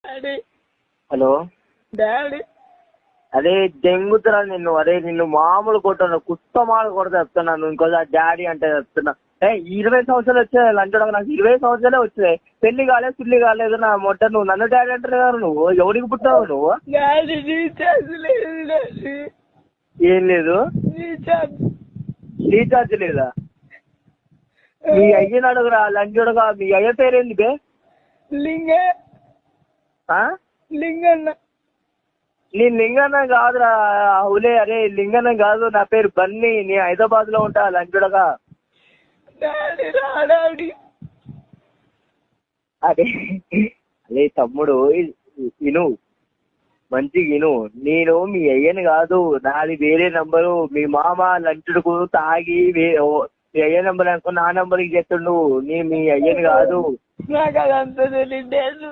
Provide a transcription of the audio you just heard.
Daddy hello daddy అదే దెంగుతున్నా నిన్ను. అదే నిన్ను మామూలు కొట్టాను, కుత్తమాలు కొడతా చెప్తున్నాను. ఇంకోసారి డాడీ అంటే చెప్తున్నా. 20 సంవత్సరాలు వచ్చాయి లంచడం, నాకు 20 సంవత్సరాలే వచ్చాయి. పెళ్లి కాలేదు, పిల్లి కాలేదు, నా మొట్ట నువ్వు నన్ను డాడీ అంటారు కదా. నువ్వు ఎవరికి పుట్టావు నువ్వు? డాడీ రీఛార్జ్ లేదు డాడీ. ఏం లేదు? రీఛార్జ్ లేదా? మీ అయ్యని అడుగురా లంచడుగా. మీ అయ్య పేరేంది బే? లింగన్న. నీ లింగన్న కాదురా అవులే. అరే లింగన్న కాదు, నా పేరు బన్నీ. నీ హైదరాబాద్ లో ఉంటా లంచడుగా. అదే అదే తమ్ముడు విను, మంచిగా విను. నేను మీ అయ్యని కాదు, నాది వేరే నంబరు. మీ మామ లంచుడుకు తాగి మీ అయ్య నంబర్ అనుకో నా నంబర్కి చెప్తుండు. మీ అయ్యని కాదు. నాకు అదంతా తెలియదు.